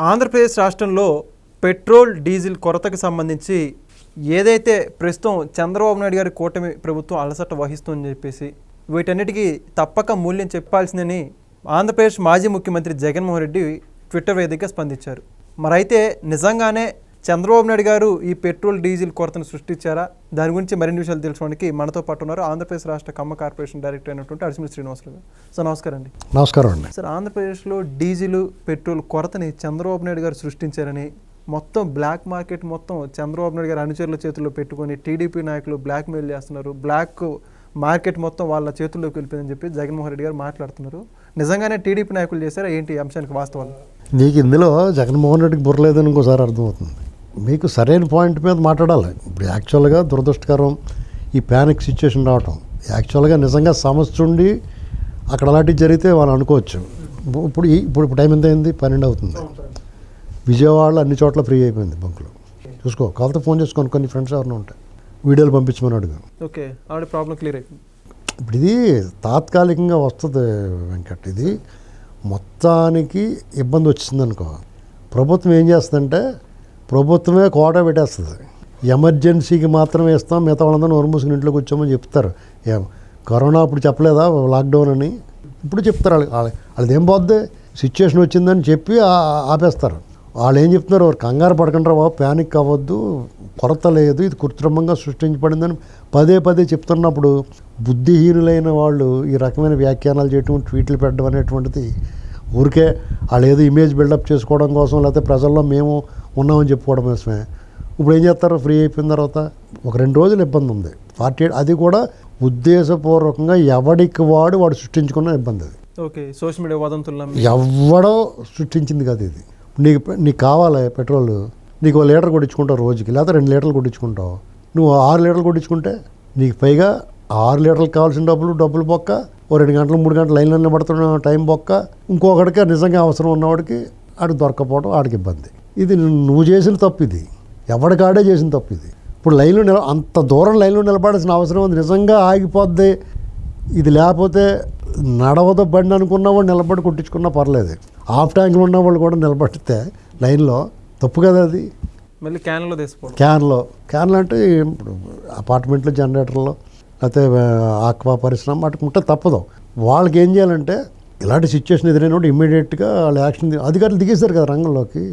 ఆంధ్రప్రదేశ్ రాష్ట్రంలో petrol diesel కొరతకు సంబంధించి ఏదైతే ప్రస్తుతం చంద్రబాబు నాయుడు గారి కూటమి ప్రభుత్వం అలసట వహిస్తుందని చెప్పేసి వీటన్నిటికీ తప్పక మూల్యం చెప్పాల్సిందని ఆంధ్రప్రదేశ్ మాజీ ముఖ్యమంత్రి జగన్మోహన్ రెడ్డి ట్విట్టర్ వేదికగా స్పందించారు. మరైతే నిజంగానే చంద్రబాబు నాయుడు గారు ఈ పెట్రోల్ డీజిల్ కొరతను సృష్టించారా? దాని గురించి మరిన్ని విషయాలు తెలుసుకోవడానికి మనతో పాటు ఉన్నారు ఆంధ్రప్రదేశ్ రాష్ట్ర కమ్మ కార్పొరేషన్ డైరెక్టర్ అయినటువంటి అడిసిమిల్లి శ్రీనివాసరావు గారు. సార్ నమస్కారం అండి. నమస్కారం అండి. సార్, ఆంధ్రప్రదేశ్లో డీజిల్ పెట్రోల్ కొరతని చంద్రబాబు నాయుడు గారు సృష్టించారని, మొత్తం బ్లాక్ మార్కెట్ మొత్తం చంద్రబాబు నాయుడు గారు అనుచరుల చేతుల్లో పెట్టుకొని టీడీపీ నాయకులు బ్లాక్ మెయిల్ చేస్తున్నారు, బ్లాక్ మార్కెట్ మొత్తం వాళ్ళ చేతుల్లోకి వెళ్ళిపోయిందని చెప్పి జగన్మోహన్ రెడ్డి గారు మాట్లాడుతున్నారు. నిజంగానే టీడీపీ నాయకులు చేశారా ఏంటి అంశానికి వాస్తవాలు? మీకు ఇందులో జగన్మోహన్ రెడ్డికి బుర్రలేదని ఇంకోసారి అర్థమవుతుంది. మీకు సరైన పాయింట్ మీద మాట్లాడాలి. ఇప్పుడు యాక్చువల్గా దురదృష్టకరం ఈ ప్యానిక్ సిచ్యువేషన్ రావటం. యాక్చువల్గా నిజంగా సమస్య ఉండి అక్కడ అలాంటివి జరిగితే వాళ్ళు అనుకోవచ్చు. ఇప్పుడు టైం ఎంత అయింది? 12 అవుతుంది. విజయవాడలో అన్ని చోట్ల ఫ్రీ అయిపోయింది బంకులు. చూసుకో, కావాలంటే ఫోన్ చేసుకొని కొన్ని ఫ్రెండ్స్ ఎవరైనా ఉంటాయి, వీడియోలు పంపించమని అడుగు. ఓకే, ఆల్రెడీ ప్రాబ్లం క్లియర్ అయిపోయింది. ఇప్పుడు ఇది తాత్కాలికంగా వస్తుంది వెంకట్. ఇది మొత్తానికి ఇబ్బంది వచ్చింది అనుకో, ప్రభుత్వం ఏం చేస్తుందంటే ప్రభుత్వమే కోటా పెట్టేస్తుంది. ఎమర్జెన్సీకి మాత్రమే ఇస్తాం, మిగతా వాళ్ళందరూ నోరు మూసుకుని ఇంట్లోకి వచ్చామని చెప్తారు. కరోనా అప్పుడు చెప్పలేదా లాక్డౌన్ అని? ఇప్పుడు చెప్తారు. వాళ్ళది ఏం పోద్ది, సిచ్యువేషన్ వచ్చిందని చెప్పి ఆపేస్తారు. వాళ్ళు ఏం చెప్తున్నారు, వారు కంగారు పడకుండా బాబు, ప్యానిక్ అవ్వద్దు, కొరత లేదు, ఇది కృత్రిమంగా సృష్టించబడిందని పదే పదే చెప్తున్నప్పుడు బుద్ధిహీనులైన వాళ్ళు ఈ రకమైన వ్యాఖ్యానాలు చేయటం, ట్వీట్లు పెట్టడం అనేటువంటిది ఊరికే వాళ్ళు ఏదో ఇమేజ్ బిల్డప్ చేసుకోవడం కోసం, లేకపోతే ప్రజల్లో మేము ఉన్నామని చెప్పుకోవడం కోసమే. ఇప్పుడు ఏం చేస్తారు, ఫ్రీ అయిపోయిన తర్వాత ఒక 2 రోజులు ఇబ్బంది ఉంది. 48 అది కూడా ఉద్దేశపూర్వకంగా ఎవడికి వాడు సృష్టించుకున్న ఇబ్బంది. అది ఓకే, సోషల్ మీడియా వదంతుల్లో ఎవడో సృష్టించింది కాదు ఇది. నీకు కావాలి పెట్రోల్, నీకు 1 లీటర్ కొట్టించుకుంటావు రోజుకి, లేకపోతే 2 లీటర్లు కొట్టించుకుంటావు. నువ్వు 6 లీటర్లు కొట్టించుకుంటే నీకు పైగా 6 లీటర్లకు కావాల్సిన డబ్బులు బొక్క, 2 గంటలు 3 గంటలు లైన్లో పడుతున్న టైం బొక్క, ఇంకొకటికి నిజంగా అవసరం ఉన్నవాడికి ఆడికి దొరకపోవడం, ఆడికి ఇబ్బంది. ఇది నువ్వు చేసిన తప్పు, ఇది ఎవడికాడే చేసిన తప్పు. ఇది ఇప్పుడు లైన్లో అంత దూరం లైన్లో నిలబడాల్సిన అవసరం ఉంది. నిజంగా ఆగిపోద్ది ఇది, లేకపోతే నడవదో బండి అనుకున్నవాడు నిలబడి కొట్టించుకున్నా పర్లేదు. హాఫ్ ట్యాంకులు ఉన్నవాళ్ళు కూడా నిలబడితే లైన్లో తప్పు కదా అది. మళ్ళీ క్యాన్లో తీసుకోవడం, క్యాన్లు అంటే ఇప్పుడు అపార్ట్మెంట్లో జనరేటర్లో లేకపోతే ఆక్వా పరిశ్రమ అటు ఉంటే తప్పదు. వాళ్ళకి ఏం చేయాలంటే ఇలాంటి సిచ్యువేషన్ ఎదురైనప్పుడు ఇమ్మీడియట్గా వాళ్ళ యాక్షన్ అధికారులు దిగేశారు కదా రంగంలోకి.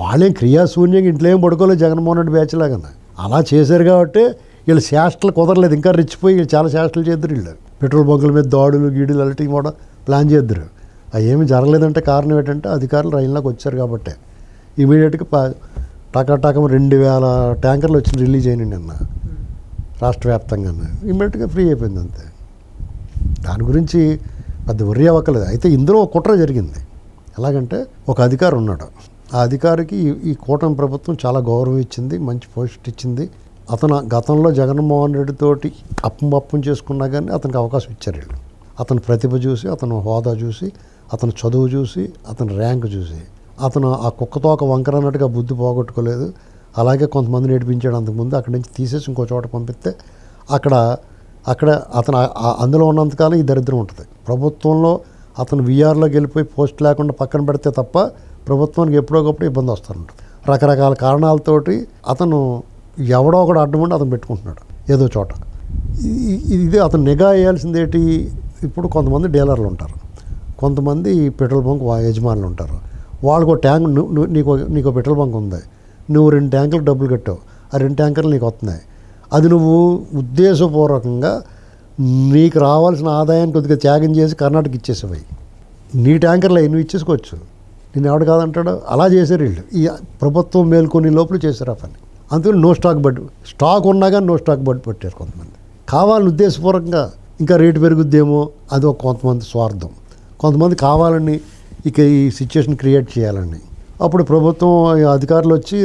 వాళ్ళేం క్రియాశూన్యంగా ఇంట్లో ఏం పడుకోలేదు జగన్మోహన్ రెడ్డి బ్యాచ్ లాగా. అలా చేశారు కాబట్టి వీళ్ళు శాస్త్రాలు కుదరలేదు, ఇంకా రెచ్చిపోయి వీళ్ళు చాలా శాస్త్రాలు చేద్దరు. వీళ్ళు పెట్రోల్ బంకుల మీద దాడులు గీడులు అలాంటివి కూడా ప్లాన్ చేద్దరు. అవి ఏమి జరగలేదంటే కారణం ఏంటంటే అధికారులు రైల్లోకి వచ్చారు కాబట్టి ఇమీడియట్గా టకా 2000 ట్యాంకర్లు వచ్చి రిలీజ్ అయినండి నిన్న రాష్ట్ర వ్యాప్తంగా. ఇమీడియట్గా ఫ్రీ అయిపోయింది అంతే. దాని గురించి పెద్ద వర్రీ అవ్వక్కలేదు. అయితే ఇందులో ఒక కుట్ర జరిగింది. ఎలాగంటే ఒక అధికారి ఉన్నాడు, ఆ అధికారికి ఈ కూటమి ప్రభుత్వం చాలా గౌరవం ఇచ్చింది, మంచి పోస్ట్ ఇచ్చింది. అతను గతంలో జగన్మోహన్ రెడ్డితోటి అప్పం చేసుకున్నా కానీ అతనికి అవకాశం ఇచ్చారు వీళ్ళు. అతని ప్రతిభ చూసి, అతను హోదా చూసి, అతను చదువు చూసి, అతని ర్యాంక్ చూసి, అతను ఆ కుక్కతోక వంకర అన్నట్టుగా బుద్ధి పోగొట్టుకోలేదు. అలాగే కొంతమంది నేర్పించాడు అంతకుముందు. అక్కడి నుంచి తీసేసి ఇంకో చోట పంపిస్తే అక్కడ అతను అందులో ఉన్నంతకాలం ఈ దరిద్రం ఉంటుంది. ప్రభుత్వంలో అతను వీఆర్లోకి వెళ్ళిపోయి పోస్ట్ లేకుండా పక్కన పెడితే తప్ప ప్రభుత్వానికి ఎప్పుడోకప్పుడు ఇబ్బంది వస్తుంటుంది. రకరకాల కారణాలతోటి అతను ఎవడో ఒకడు అడ్డమండి అతను పెట్టుకుంటున్నాడు ఏదో చోట. ఇది అతను నిఘా వేయాల్సింది ఏంటి? ఇప్పుడు కొంతమంది డీలర్లు ఉంటారు, కొంతమంది పెట్రోల్ బంక్ యజమానులు ఉంటారు. వాళ్ళకు ట్యాంక్ నీకు పెట్రోల్ బంక్ ఉంది, నువ్వు 2 ట్యాంకులకు డబ్బులు కట్టావు, ఆ 2 ట్యాంకర్లు నీకు వస్తున్నాయి. అది నువ్వు ఉద్దేశపూర్వకంగా నీకు రావాల్సిన ఆదాయాన్ని కొద్దిగా త్యాగం చేసి కర్ణాటక ఇచ్చేసేవి. నీ ట్యాంకర్లు నువ్వు ఇచ్చేసుకోవచ్చు, నేను ఎవడు కాదంటాడు. అలా చేశారు వీళ్ళు. ఈ ప్రభుత్వం మేల్కొని లోపల చేశారు ఆ పని. అందుకని నో స్టాక్ బడ్, స్టాక్ ఉన్నా కానీ నో స్టాక్ బడ్ పెట్టారు కొంతమంది. కావాలని ఉద్దేశపూర్వకంగా ఇంకా రేటు పెరుగుద్దేమో అది ఒక కొంతమంది స్వార్థం, కొంతమంది కావాలని ఇక ఈ సిచ్యువేషన్ క్రియేట్ చేయాలని. అప్పుడు ప్రభుత్వం అధికారులు వచ్చి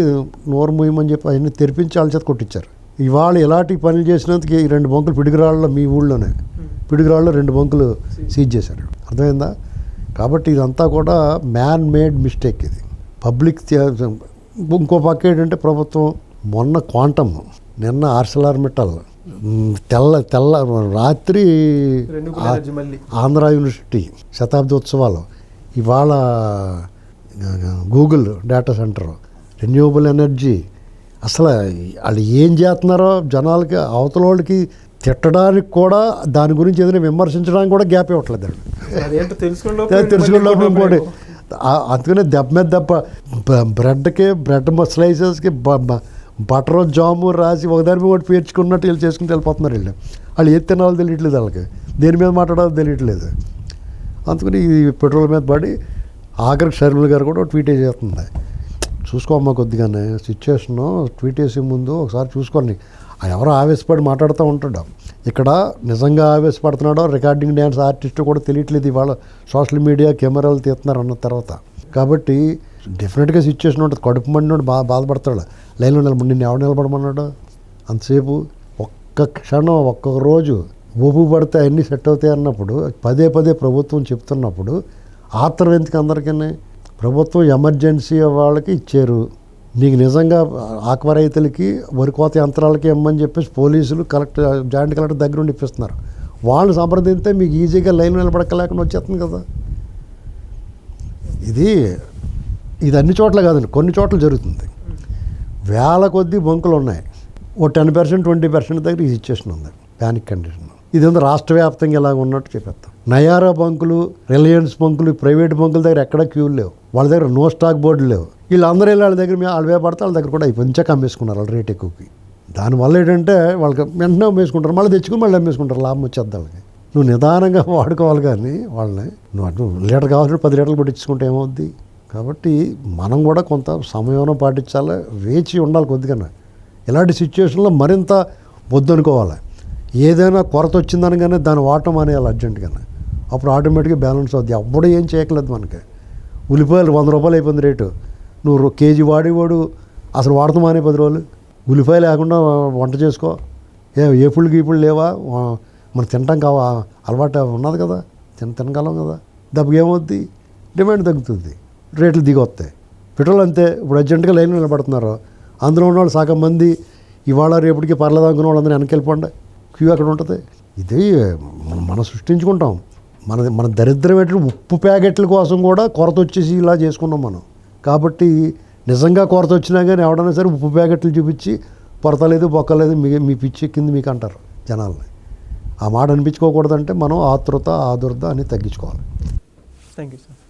నోరు మూయమని చెప్పి అవన్నీ తెరిపించి వాళ్ళ చేత కొట్టించారు. ఇవాళ ఇలాంటి పనులు చేసినందుకు ఈ 2 బంకులు పిడుగురాళ్ళలో, మీ ఊళ్ళోనే పిడుగురాళ్ళలో 2 బంకులు సీజ్ చేశారు. అర్థమైందా? కాబట్టి ఇదంతా కూడా మ్యాన్ మేడ్ మిస్టేక్. ఇది పబ్లిక్. ఇంకో పక్క ఏంటంటే ప్రభుత్వం మొన్న క్వాంటమ్, నిన్న ఆర్సెలర్మిట్టల్, తెల్ల రాత్రి ఆంధ్ర యూనివర్సిటీ శతాబ్ది ఉత్సవాలు, ఇవాళ Google data centre, renewable energy. అసలు వాళ్ళు ఏం చేస్తున్నారో జనాలకి, అవతల వాళ్ళకి తిట్టడానికి కూడా, దాని గురించి ఏదైనా విమర్శించడానికి కూడా గ్యాప్ ఇవ్వట్లేదు అండి. అదేంటో తెలుసుకోవడం ఇంకోటి. అందుకనే దెబ్బ మీద దెబ్బ, బ్రెడ్కి బ్రెడ్ స్లైసెస్కి బటర్ జాము రాసి ఒకదాని మీద ఒకటి పేర్చుకున్నట్టు వీళ్ళు చేసుకుని వెళ్ళిపోతున్నారు. వాళ్ళు ఏది తినాలో తెలియట్లేదు, వాళ్ళకి దేని మీద మాట్లాడాలో తెలియట్లేదు. అందుకని ఈ పెట్రోల్ మీద పడి ఆఖరికి షర్మిల గారు కూడా ట్వీట్ చేస్తుంది. చూసుకోమ్మా కొద్దిగానే సిచ్యువేషను, ట్వీట్ చేసే ముందు ఒకసారి చూసుకోండి. ఎవరో ఆవేశపడి మాట్లాడుతూ ఉంటాడు, ఇక్కడ నిజంగా ఆవేశపడుతున్నాడో రికార్డింగ్ డ్యాన్స్ ఆర్టిస్ట్ కూడా తెలియట్లేదు. ఇవాళ సోషల్ మీడియా కెమెరాలు తీస్తున్నారు అన్న తర్వాత. కాబట్టి డెఫినెట్గా సిచ్యువేషన్ ఉంటుంది. కడుపు మండినోడు బాధపడతాడు. లైన్లో నిన్ను ఎవరు నిలబడమన్నాడు అంతసేపు? ఒక్క క్షణం, ఒక్కొక్క రోజు ఊపు పడితే అన్నీ సెట్ అవుతాయి అన్నప్పుడు, పదే పదే ప్రభుత్వం చెప్తున్నప్పుడు ఆత్రం ఎందుకు అందరికీ? ప్రభుత్వం ఎమర్జెన్సీ వాళ్ళకి ఇచ్చారు. నీకు నిజంగా ఆక్వా రైతులకి, వరి కోత యంత్రాలకి ఇమ్మని చెప్పేసి పోలీసులు, కలెక్టర్, జాయింట్ కలెక్టర్ దగ్గర ఉండి ఇప్పిస్తున్నారు. వాళ్ళు సంప్రదింస్తే మీకు ఈజీగా లైన్ నిలబడకలేకుండా వచ్చేస్తుంది కదా. ఇది అన్ని చోట్ల కాదండి, కొన్ని చోట్ల జరుగుతుంది. వేల కొద్దీ బంకులు ఉన్నాయి. ఓ 10%, 20% దగ్గర ఈ సిచ్యువేషన్ ఉంది, ప్యానిక్ కండిషన్. ఇదేందో రాష్ట్ర వ్యాప్తంగా ఇలాగ ఉన్నట్టు చెప్పేస్తాం. నయారా బంకులు, రిలయన్స్ బంకులు, ప్రైవేట్ బంకుల దగ్గర ఎక్కడా క్యూలు లేవు. వాళ్ళ దగ్గర నో స్టాక్ బోర్డులు లేవు. వీళ్ళందరూ వెళ్ళి వాళ్ళ దగ్గర వాళ్ళు వేపడితే వాళ్ళ దగ్గర కూడా మంచిగా అమ్మేసుకున్నారు వాళ్ళు రేట్ ఎక్కువకి. దానివల్ల ఏంటంటే వాళ్ళకి వెంటనే అమ్మేసుకుంటారు, మళ్ళీ తెచ్చుకుని మళ్ళీ అమ్మేసుకుంటారు, లాభం వచ్చేద్ది వాళ్ళకి. నువ్వు నిదానంగా వాడుకోవాలి కానీ వాళ్ళని నువ్వు లీటర్ కావాలంటే 10 లీటర్లు పట్టించుకుంటే ఏమవుద్ది? కాబట్టి మనం కూడా కొంత సమయం పాటించాలి, వేచి ఉండాలి కొద్దిగా. ఇలాంటి సిచ్యువేషన్లో మరింత వద్దనుకోవాలి. ఏదైనా కొరత వచ్చిందనగానే దాన్ని వాడటం అనేయాలి అర్జెంటుగానే. అప్పుడు ఆటోమేటిక్గా బ్యాలెన్స్ అవుద్ది. ఎప్పుడు ఏం చేయట్లేదు మనకి. ఉల్లిపాయలు 100 రూపాయలు అయిపోయింది రేటు. నువ్వు కేజీ వాడేవాడు అసలు వాడతాం అనే 10 రోజులు. ఉల్లిపాయ లేకుండా వంట చేసుకో. ఏపుళ్ళు గీపుళ్ళు లేవా? మనం తినటం అలవాటు ఉన్నది కదా, తినగలం కదా. దెబ్బకి ఏమవుద్ది? డిమాండ్ తగ్గుతుంది, రేట్లు దిగి వస్తాయి. పెట్రోల్ అంతే. ఇప్పుడు అర్జెంటుగా లైన్ నిలబడుతున్నారు. అందులో ఉన్న వాళ్ళు సగం మంది ఇవాళ రేపటికి పర్లేదు అనుకున్న వాళ్ళందరూ వెనక్కి వెళ్ళిపోండి, క్యూ అక్కడ ఉంటుంది. ఇది మనం సృష్టించుకుంటాం. మన దరిద్రం ఏంటంటే ఉప్పు ప్యాకెట్ల కోసం కూడా కొరత వచ్చేసి ఇలా చేసుకున్నాం మనం. కాబట్టి నిజంగా కొరత వచ్చినా కానీ ఎవడైనా సరే ఉప్పు ప్యాకెట్లు చూపించి పొరతలేదు బొక్కలేదు మీ పిచ్చి ఎక్కింది మీకు అంటారు జనాల్ని. ఆ మాట అనిపించుకోకూడదంటే మనం ఆతృత ఆదుర్ద అని తగ్గించుకోవాలి. Thank you sir.